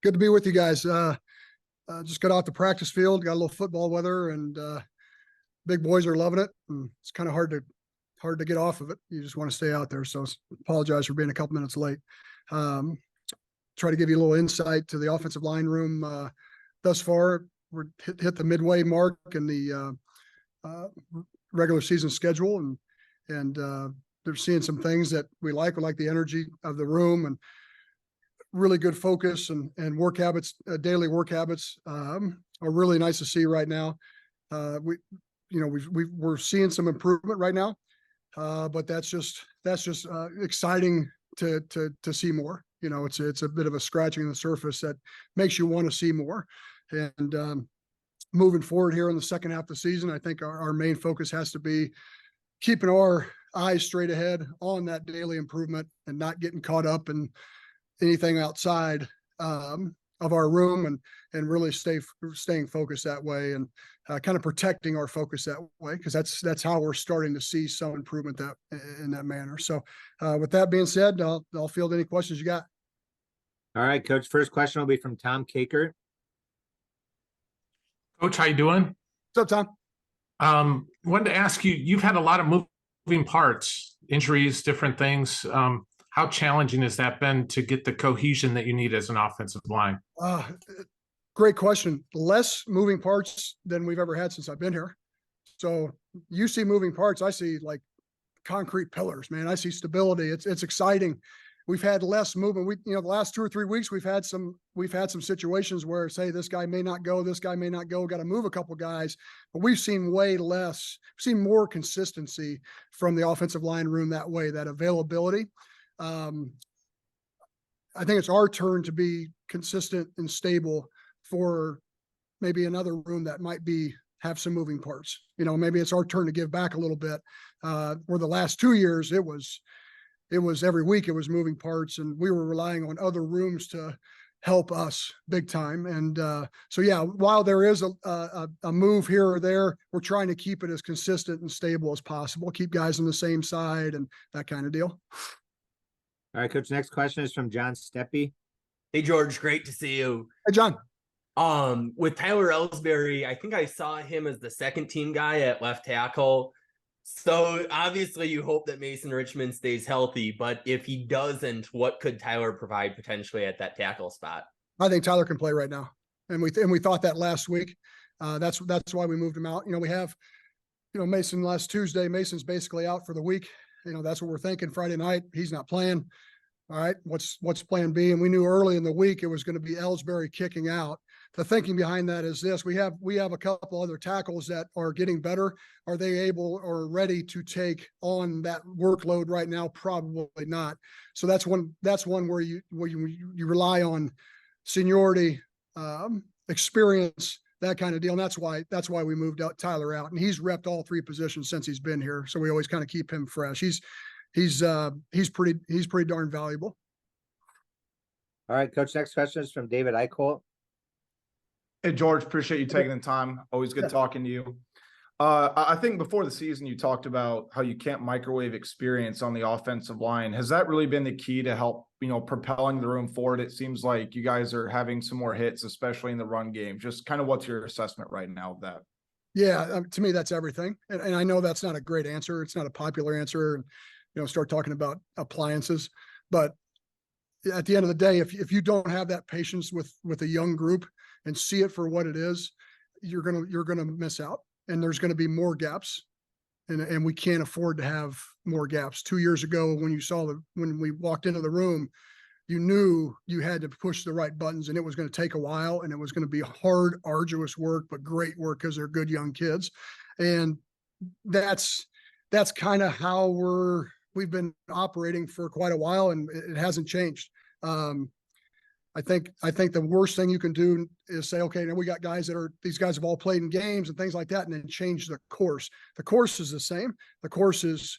Good to be with you guys. Just got off the practice field, got a little football weather, and big boys are loving it. And it's kind of hard to get off of it. You just want to stay out there. So apologize for being a couple minutes late. Try to give you a little insight to the offensive line room thus far. We're hit the midway mark in the regular season schedule, and they're seeing some things that we like. We like the energy of the room and really good focus and work habits, daily work habits are really nice to see right now. We're seeing some improvement right now, but that's just exciting to see more. It's a bit of a scratching of the surface that makes you want to see more. And moving forward here in the second half of the season, I think our main focus has to be keeping our eyes straight ahead on that daily improvement and not getting caught up in anything outside of our room, and really staying focused that way, and kind of protecting our focus that way, because that's how we're starting to see some improvement in that manner. So with that being said, I'll field any questions you got. All right, Coach. First question will be from Tom Caker. Coach, how you doing? What's up, Tom? Wanted to ask you, you've had a lot of moving parts, injuries, different things. How challenging has that been to get the cohesion that you need as an offensive line? Great question. Less moving parts than we've ever had since I've been here. So you see moving parts, I see like concrete pillars, man. I see stability. It's exciting. We've had less movement. The last 2 or 3 weeks, we've had some situations where, say, this guy may not go, got to move a couple guys, but we've seen way less. We've seen more consistency from the offensive line room that way, that availability. I think it's our turn to be consistent and stable for maybe another room that might have some moving parts. Maybe it's our turn to give back a little bit. Where the last 2 years, it was every week it was moving parts, and we were relying on other rooms to help us big time. And so yeah, while there is a move here or there, we're trying to keep it as consistent and stable as possible, keep guys on the same side and that kind of deal. All right, Coach. Next question is from John Steppe. Hey, George. Great to see you. Hey, John. With Tyler Ellsbury, I think I saw him as the second team guy at left tackle. So obviously you hope that Mason Richmond stays healthy, but if he doesn't, what could Tyler provide potentially at that tackle spot? I think Tyler can play right now. And we thought that last week. That's why we moved him out. We have, Mason last Tuesday. Mason's basically out for the week. That's what we're thinking. Friday night, he's not playing. All right, what's plan B? And we knew early in the week it was going to be Ellsbury kicking out. The thinking behind that is this: we have a couple other tackles that are getting better. Are they able or ready to take on that workload right now? Probably not. So that's one where you rely on seniority, experience, that kind of deal. And that's why we moved out Tyler out, and he's repped all 3 positions since he's been here. So we always kind of keep him fresh. He's pretty darn valuable. All right, Coach. Next question is from David Eichholt. Hey, George, appreciate you taking the time. Always good talking to you. I think before the season, you talked about how you can't microwave experience on the offensive line. Has that really been the key to help, propelling the room forward? It seems like you guys are having some more hits, especially in the run game. Just kind of what's your assessment right now of that? Yeah, to me, that's everything. And I know that's not a great answer. It's not a popular answer. And, start talking about appliances. But at the end of the day, if you don't have that patience with a young group and see it for what it is, you're gonna miss out, and there's gonna be more gaps, and we can't afford to have more gaps. 2 years ago, when we walked into the room, you knew you had to push the right buttons, and it was going to take a while, and it was going to be hard, arduous work, but great work because they're good young kids, and that's kind of how we've been operating for quite a while, and it hasn't changed. I think the worst thing you can do is say, okay, now we got these guys have all played in games and things like that, and then change the course. The course is the same. The course is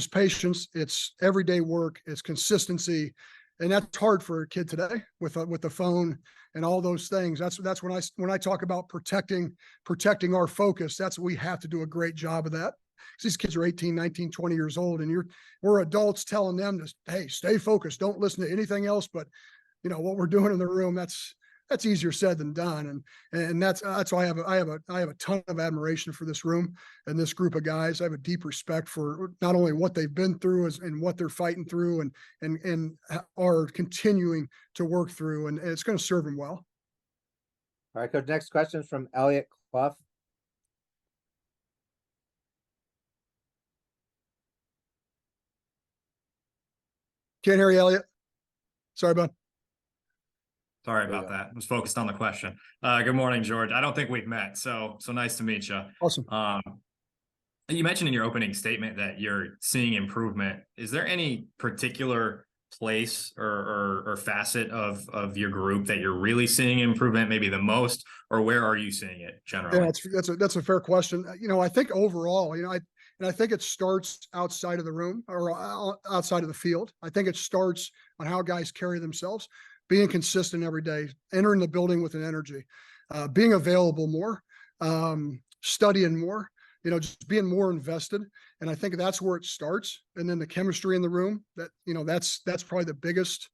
patience. It's everyday work. It's consistency. And that's hard for a kid today with the phone and all those things. That's when I talk about protecting our focus. That's what we have to do a great job of that. These kids are 18, 19, 20 years old, and we're adults telling them to, hey, stay focused. Don't listen to anything else but what we're doing in the room, that's easier said than done. And that's why I have a ton of admiration for this room and this group of guys. I have a deep respect for not only what they've been through and what they're fighting through and are continuing to work through, and it's going to serve them well. All right, Coach, next question is from Elliot Clough. Can't hear you, Elliot. Sorry, bud. Sorry There you about go. that. I was focused on the question. Good morning, George. I don't think we've met, so nice to meet you. Awesome. You mentioned in your opening statement that you're seeing improvement. Is there any particular place or facet of your group that you're really seeing improvement, maybe the most, or where are you seeing it generally? Yeah, that's a fair question. I think overall, I think it starts outside of the room or outside of the field. I think it starts on how guys carry themselves, being consistent every day, entering the building with an energy, being available more, studying more, just being more invested. And I think that's where it starts. And then the chemistry in the room, that's probably the biggest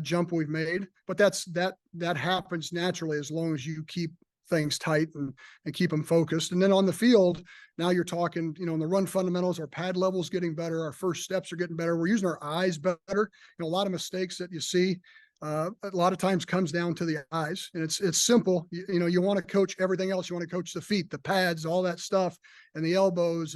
jump we've made. But that happens naturally as long as you keep things tight and keep them focused. And then on the field, now you're talking, in the run fundamentals, our pad level's getting better. Our first steps are getting better. We're using our eyes better. A lot of mistakes that you see, a lot of times comes down to the eyes, and it's simple. You want to coach everything else. You want to coach the feet, the pads, all that stuff, and the elbows.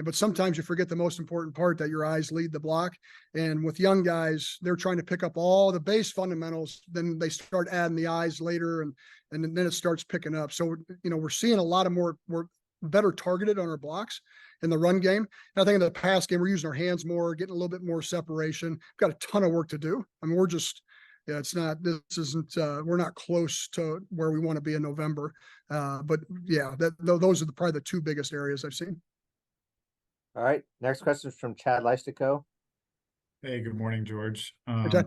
But sometimes you forget the most important part, that your eyes lead the block. And with young guys, they're trying to pick up all the base fundamentals. Then they start adding the eyes later, and then it starts picking up. So, we're seeing a lot of we're better targeted on our blocks in the run game. And I think in the pass game, we're using our hands more, getting a little bit more separation. We've got a ton of work to do. I mean, we're not close to where we want to be in November. But yeah, those are probably the two biggest areas I've seen. All right, next question is from Chad Leistico. Hey, good morning, George. Okay.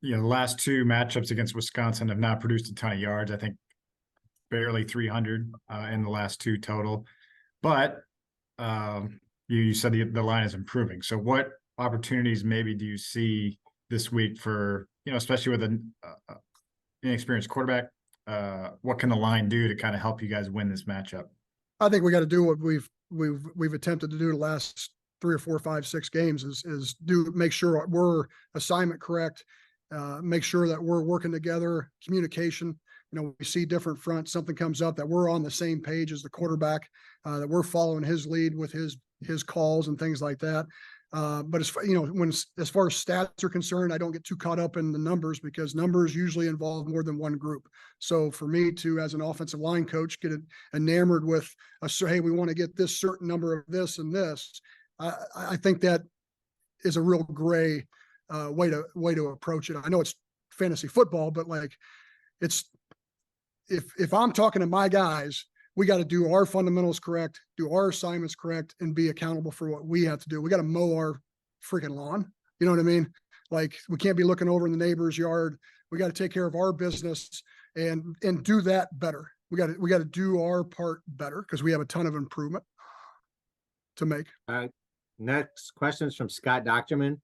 The last two matchups against Wisconsin have not produced a ton of yards. I think barely 300 in the last two total. But you said the line is improving. So what opportunities maybe do you see this week for, especially with an inexperienced quarterback? What can the line do to kind of help you guys win this matchup? I think we got to do what we've attempted to do the last 3 or 4, 5, 6 games is make sure we're assignment correct, make sure that we're working together, communication. We see different fronts, something comes up, that we're on the same page as the quarterback, that we're following his lead with his calls and things like that. But as far as stats are concerned, I don't get too caught up in the numbers, because numbers usually involve more than one group. So for me to, as an offensive line coach, get enamored with hey, we want to get this certain number of this and this, I think that is a real gray way to approach it. I know it's fantasy football, but it's if I'm talking to my guys, we got to do our fundamentals correct, do our assignments correct, and be accountable for what we have to do. We got to mow our freaking lawn. You know what I mean? We can't be looking over in the neighbor's yard. We got to take care of our business and do that better. We got to do our part better, because we have a ton of improvement to make. All right, next question is from Scott Docterman.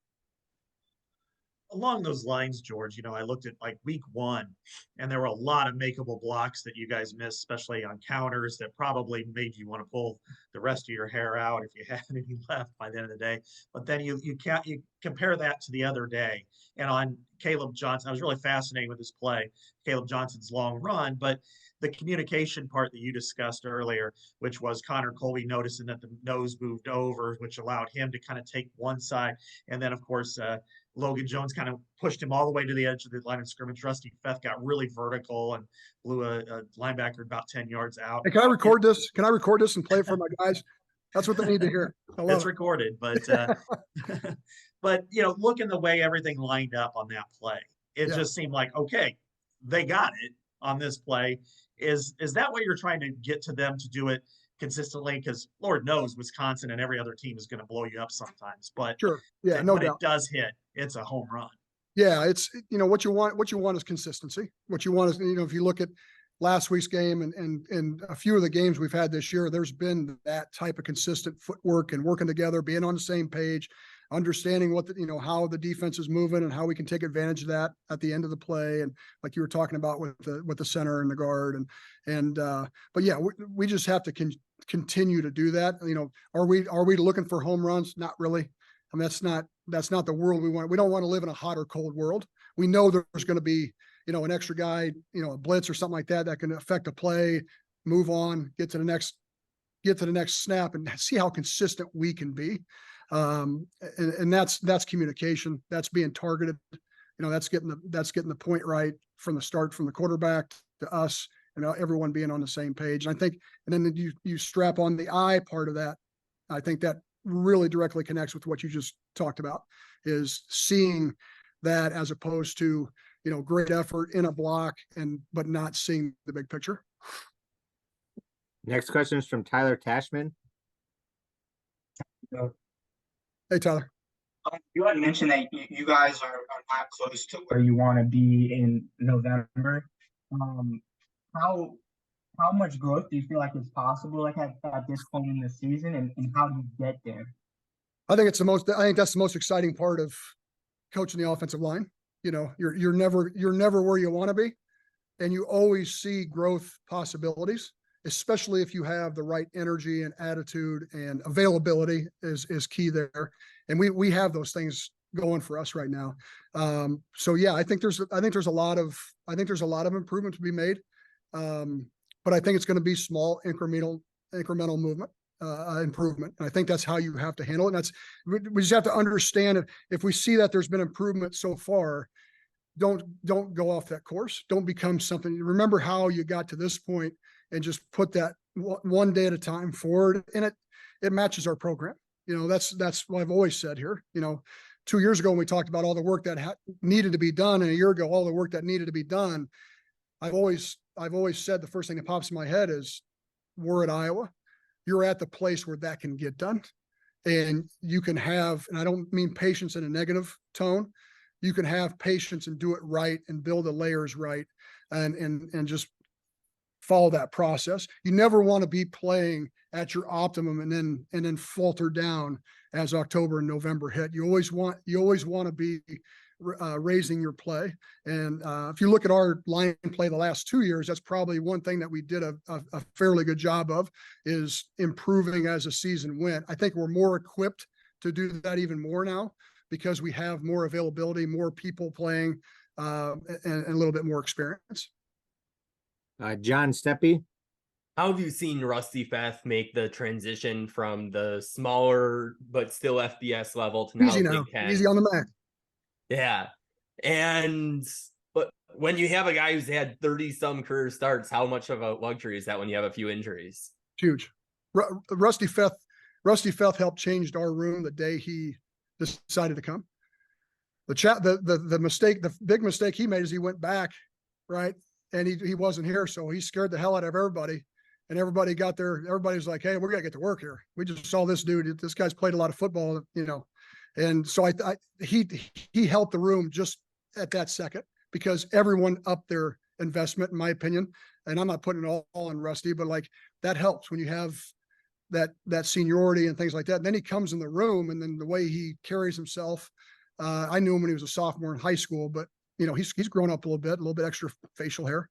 Along those lines, George, I looked at week 1, and there were a lot of makeable blocks that you guys missed, especially on counters, that probably made you want to pull the rest of your hair out if you had any left by the end of the day. But then you compare that to the other day, and on Caleb Johnson, I was really fascinated with this play, Caleb Johnson's long run, but the communication part that you discussed earlier, which was Connor Colby noticing that the nose moved over, which allowed him to kind of take one side, and then of course Logan Jones kind of pushed him all the way to the edge of the line of scrimmage. Rusty Feth got really vertical and blew a linebacker about 10 yards out. Hey, can I record this? Can I record this and play it for my guys? That's what they need to hear. It's recorded, but but looking the way everything lined up on that play, it just seemed like, okay, they got it on this play. Is that what you're trying to get to them to do it consistently? Because Lord knows Wisconsin and every other team is going to blow you up sometimes, but Sure. Yeah, no when doubt. it does hit, it's a home run. Yeah, it's what you want is consistency. What you want is, if you look at last week's game and a few of the games we've had this year, there's been that type of consistent footwork and working together, being on the same page. understanding what how the defense is moving and how we can take advantage of that at the end of the play. And like you were talking about with the center and the guard but yeah, we just have to continue to do that. Are we looking for home runs? Not really. I mean, that's not the world we want. We don't want to live in a hot or cold world. We know there's going to be, an extra guy, a blitz or something like that can affect a play, move on, get to the next snap and see how consistent we can be. And that's communication. That's being targeted. That's getting the point right from the start, from the quarterback to us, everyone being on the same page. And I think, and then you strap on the eye part of that. I think that really directly connects with what you just talked about, is seeing that as opposed to, great effort in a block but not seeing the big picture. Next question is from Tyler Tashman. Hey, Tyler. You had mentioned that you guys are not close to where you want to be in November. How much growth do you feel like is possible, like at this point in the season, and how do you get there? I think that's the most exciting part of coaching the offensive line. You're never where you want to be, and you always see growth possibilities, especially if you have the right energy and attitude, and availability is key there. And we have those things going for us right now. So yeah, I think there's a lot of improvement to be made. But I think it's going to be small incremental movement, improvement. And I think that's how you have to handle it. And we just have to understand if we see that there's been improvement so far, don't go off that course. Don't become something. Remember how you got to this point and just put that one day at a time forward. And it matches our program. That's what I've always said here. 2 years ago, when we talked about all the work that needed to be done, and a year ago, all the work that needed to be done, I've always said the first thing that pops in my head is, we're at Iowa. You're at the place where that can get done, and you can have, and I don't mean patience in a negative tone. You can have patience and do it right and build the layers right, and just follow that process. You never want to be playing at your optimum and then falter down as October and November hit. You always want to be raising your play. And if you look at our line play the last 2 years, that's probably one thing that we did a fairly good job of, is improving as the season went. I think we're more equipped to do that even more now, because we have more availability, more people playing, and a little bit more experience. John Steppe. How have you seen Rusty Feth make the transition from the smaller but still FBS level to now Easy Big Ten? Easy on the Mac. Yeah. But when you have a guy who's had 30 some career starts, how much of a luxury is that when you have a few injuries? Huge. Rusty Feth helped change our room the day he decided to come. The big mistake he made is he went back, right? And he wasn't here. So he scared the hell out of everybody. And everybody got there. Everybody's like, hey, we're going to get to work here. We just saw this dude. This guy's played a lot of football, And so he helped the room just at that second, because everyone upped their investment, in my opinion. And I'm not putting it all on Rusty, but like, that helps when you have that seniority and things like that. And then he comes in the room, and then the way he carries himself, I knew him when he was a sophomore in high school, but he's grown up a little bit extra facial hair.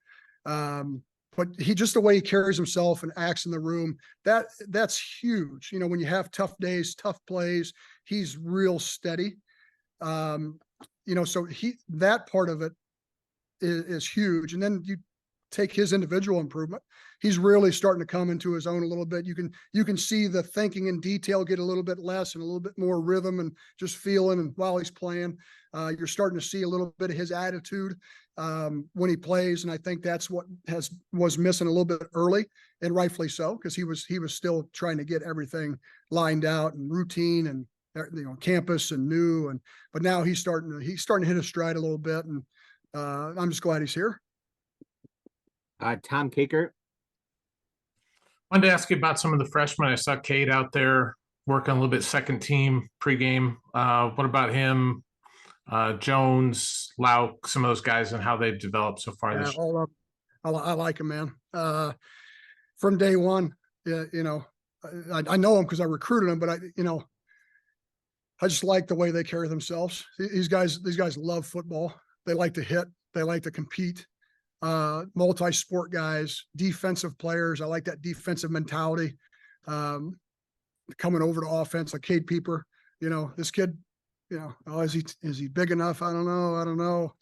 But the way he carries himself and acts in the room, that's huge. When you have tough days, tough plays, he's real steady. So that part of it is huge. And then you take his individual improvement. He's really starting to come into his own a little bit. You can see the thinking in detail get a little bit less, and a little bit more rhythm and just feeling. And while he's playing, you're starting to see a little bit of his attitude when he plays. And I think that's what was missing a little bit early, and rightfully so, because he was still trying to get everything lined out and routine and campus and new. But now he's starting to hit his stride a little bit, and I'm just glad he's here. Tom Kaker. Wanted to ask you about some of the freshmen. I saw Cade out there working a little bit second team pregame. What about him? Jones, Lauk, some of those guys, and how they've developed so far this year. All up. I like him, man. From day one, I know him because I recruited him, but I just like the way they carry themselves. These guys love football. They like to hit. They like to compete. Multi-sport guys, defensive players. I like that defensive mentality. Coming over to offense, like Cade Peeper, this kid, oh, is he big enough? I don't know.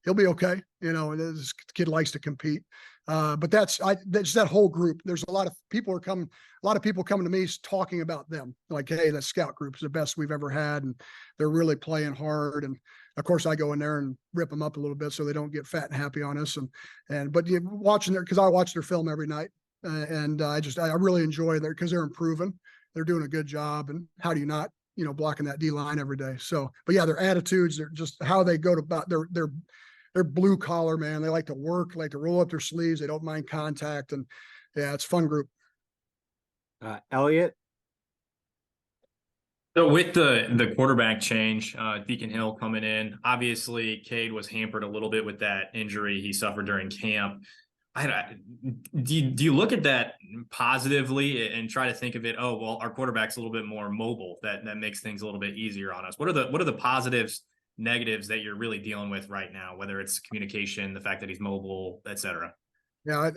He'll be okay. This kid likes to compete. But that's that whole group. There's a lot of people coming to me talking about them. Like, hey, that scout group is the best we've ever had. And they're really playing hard. And of course I go in there and rip them up a little bit so they don't get fat and happy on us. But watching cause I watch their film every night. I really enjoy that because they're improving. They're doing a good job. And how do you not, blocking that D line every day? So, but yeah, their attitudes, they're just how they go about they're blue collar, man. They like to work, like to roll up their sleeves. They don't mind contact. And yeah, it's a fun group. Elliot. So with the quarterback change, Deacon Hill coming in, obviously Cade was hampered a little bit with that injury he suffered during camp. Do you look at that positively and try to think of it? Oh, well, our quarterback's a little bit more mobile. That makes things a little bit easier on us. What are the positives, negatives that you're really dealing with right now? Whether it's communication, the fact that he's mobile, etc. Yeah,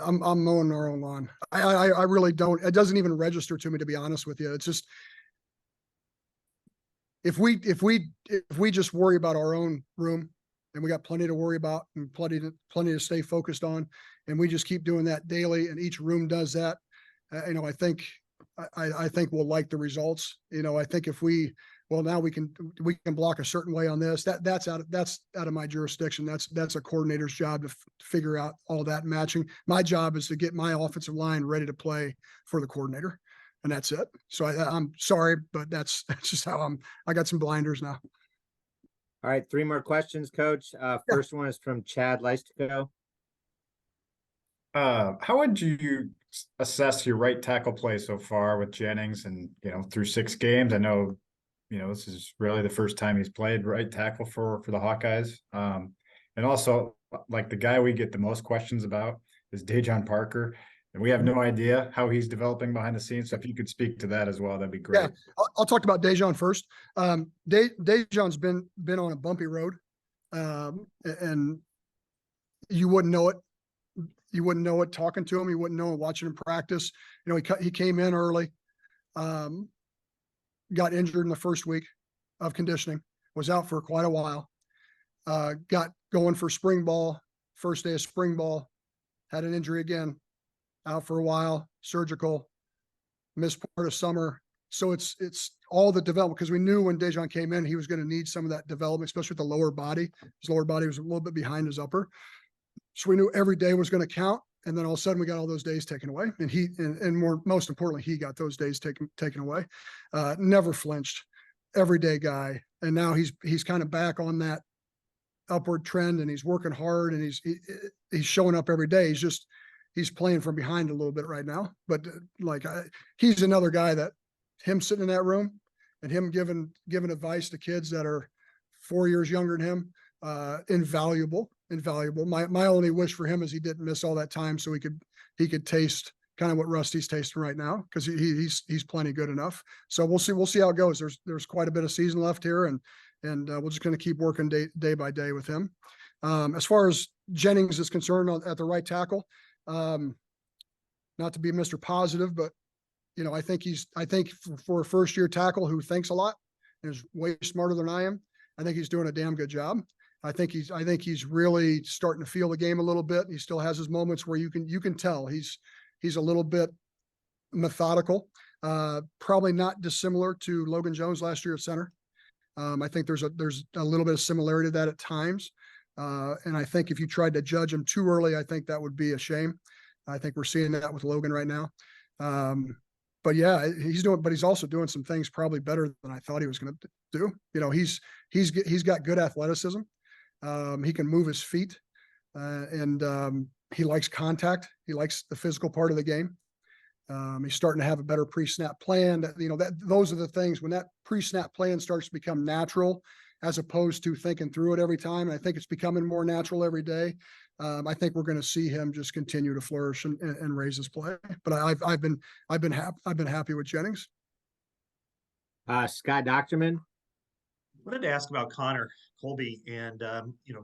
I'm mowing our own lawn. I really don't. It doesn't even register to me, to be honest with you. It's just if we just worry about our own room, and we got plenty to worry about and plenty to stay focused on, and we just keep doing that daily, and each room does that. I think we'll like the results. I think if now we can block a certain way on this. That's out of my jurisdiction. That's a coordinator's job to figure out all that matching. My job is to get my offensive line ready to play for the coordinator, and that's it. So I'm sorry, but that's just how I got some blinders now. All right, 3 more questions, Coach. First one is from Chad Leistico. How would you assess your right tackle play so far with Jennings and, through 6 games? I know, this is really the first time he's played right tackle for the Hawkeyes. And also, like, the guy we get the most questions about is Dajon Parker. And we have no idea how he's developing behind the scenes. So if you could speak to that as well, that'd be great. Yeah, I'll talk about Dajon first. Dajon's been on a bumpy road, and you wouldn't know it. You wouldn't know it talking to him. You wouldn't know it watching him practice. He came in early, got injured in the first week of conditioning, was out for quite a while, got going for spring ball, first day of spring ball, had an injury again, out for a while, surgical, missed part of summer. So it's all the development, because we knew when Dajon came in, he was going to need some of that development, especially with the lower body. His lower body was a little bit behind his upper. So we knew every day was going to count. And then all of a sudden we got all those days taken away. And most importantly, he got those days taken away. Never flinched, everyday guy. And now he's kind of back on that upward trend, and he's working hard, and he's showing up every day. He's playing from behind a little bit right now, but he's another guy that him sitting in that room and him giving advice to kids that are 4 years younger than him, invaluable. My only wish for him is he didn't miss all that time, so he could taste kind of what Rusty's tasting right now, because he's plenty good enough. So we'll see how it goes. There's quite a bit of season left here, and we're just going to keep working day by day with him. As far as Jennings is concerned at the right tackle, not to be Mr. Positive, but I think for a first year tackle who thinks a lot and is way smarter than I am, I think he's doing a damn good job. I think he's really starting to feel the game a little bit. He still has his moments where you can tell he's a little bit methodical, probably not dissimilar to Logan Jones last year at center. I think there's a little bit of similarity to that at times. And I think if you tried to judge him too early, I think that would be a shame. I think we're seeing that with Logan right now. But yeah, he's also doing some things probably better than I thought he was going to do. He's got good athleticism. He can move his feet, and he likes contact. He likes the physical part of the game. He's starting to have a better pre-snap plan. Those are the things when that pre-snap plan starts to become natural, as opposed to thinking through it every time. And I think it's becoming more natural every day. I think we're going to see him just continue to flourish and raise his play. But I've been happy with Jennings. Scott Docterman. Wanted to ask about Connor Colby and,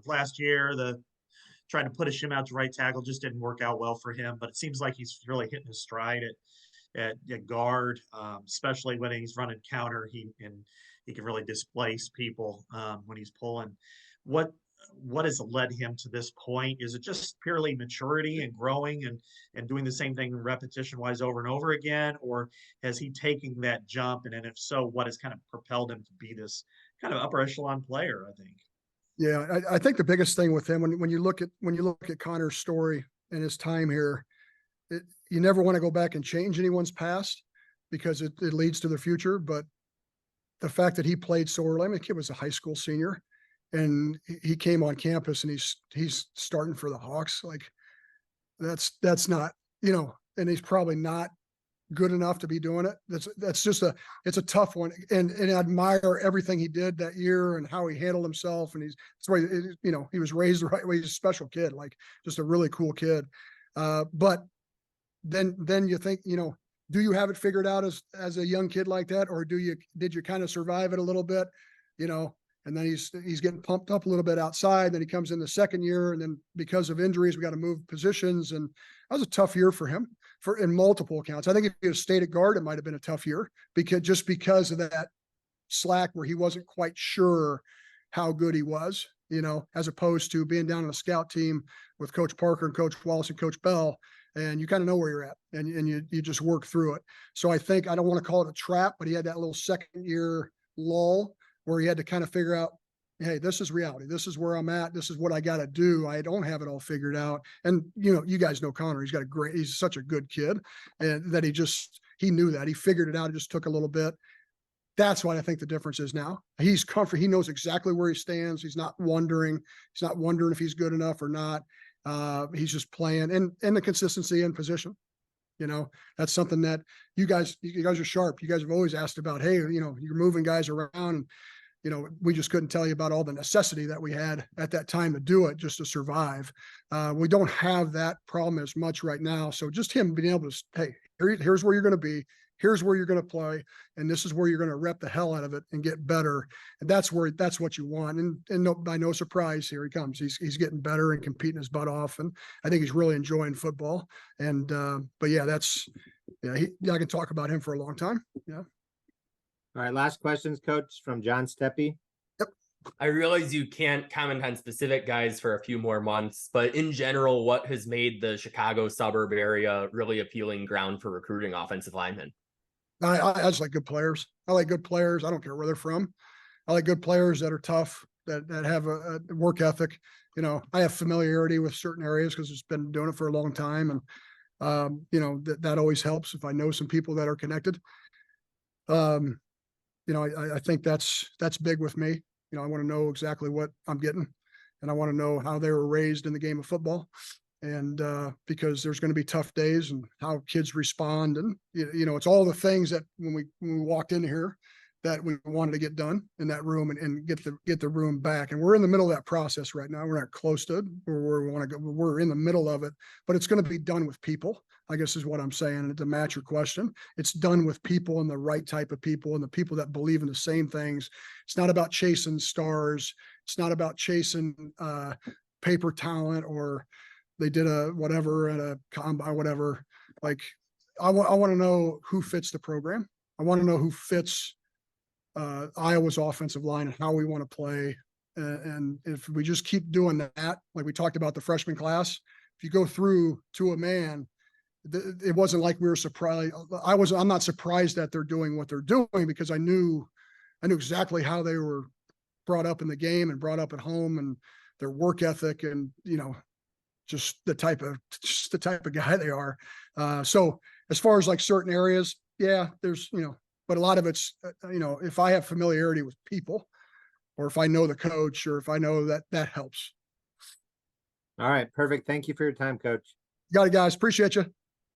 last year, trying to push him out to right tackle just didn't work out well for him, but it seems like he's really hitting his stride at guard, especially when he's running counter. He can really displace people when he's pulling. What has led him to this point? Is it just purely maturity and growing and doing the same thing repetition wise over and over again, or has he taken that jump? And if so, what has kind of propelled him to be this kind of upper echelon player? I think. Yeah, I think the biggest thing with him when you look at Connor's story and his time here, you never want to go back and change anyone's past because it leads to the future. But the fact that he played so early, I mean, the kid was a high school senior, and he came on campus and he's starting for the Hawks. Like that's not, and he's probably not good enough to be doing it. It's a tough one. And I admire everything he did that year and how he handled himself. And that's why, he was raised the right way. He's a special kid, like just a really cool kid. But then you think, do you have it figured out as a young kid like that? Or did you kind of survive it a little bit, and then he's getting pumped up a little bit outside. Then he comes in the second year, and then because of injuries, we got to move positions. And that was a tough year for him in multiple accounts. I think if he had stayed at guard, it might've been a tough year because of that slack where he wasn't quite sure how good he was, as opposed to being down on a scout team with Coach Parker and Coach Wallace and Coach Bell. And you kind of know where you're at and you just work through it. So I think, I don't want to call it a trap, but he had that little second year lull where he had to kind of figure out, hey, this is reality. This is where I'm at. This is what I got to do. I don't have it all figured out. And, you guys know Connor, he's such a good kid, and that he knew that. He figured it out. It just took a little bit. That's what I think the difference is now. He's comfortable. He knows exactly where he stands. He's not wondering if he's good enough or not. He's just playing and the consistency in position. That's something that you guys are sharp. You guys have always asked about, hey, you're moving guys around. We just couldn't tell you about all the necessity that we had at that time to do it just to survive. We don't have that problem as much right now. So just him being able to, hey, here's where you're going to be. Here's where you're going to play. And this is where you're going to rep the hell out of it and get better. And that's what you want. And by no surprise, here he comes. He's getting better and competing his butt off. And I think he's really enjoying football. And, but yeah, I can talk about him for a long time. Yeah. All right, last questions, Coach, from John Steppe. Yep. I realize you can't comment on specific guys for a few more months, but in general, what has made the Chicago suburb area really appealing ground for recruiting offensive linemen? I just like good players. I like good players. I don't care where they're from. I like good players that are tough, that have a work ethic. I have familiarity with certain areas because it's been doing it for a long time. And, that always helps if I know some people that are connected. I think that's big with me. I want to know exactly what I'm getting, and I want to know how they were raised in the game of football. And because there's going to be tough days and how kids respond. And, it's all the things that when we walked in here that we wanted to get done in that room and get the room back. And we're in the middle of that process right now. We're not close to where we want to go. We're in the middle of it, but it's going to be done with people, I guess is what I'm saying. And to match your question, it's done with people and the right type of people and the people that believe in the same things. It's not about chasing stars. It's not about chasing paper talent, or they did a whatever at a combine, whatever. Like I want to know who fits the program. I want to know who fits Iowa's offensive line and how we want to play. And if we just keep doing that, like we talked about the freshman class, if you go through to a man, it wasn't like we were surprised. I'm not surprised that they're doing what they're doing because I knew exactly how they were brought up in the game and brought up at home and their work ethic and, just the type of guy they are. So as far as like certain areas, yeah, there's, but a lot of it's, if I have familiarity with people or if I know the coach or if I know that helps. All right, perfect. Thank you for your time, Coach. Got it, guys. Appreciate you.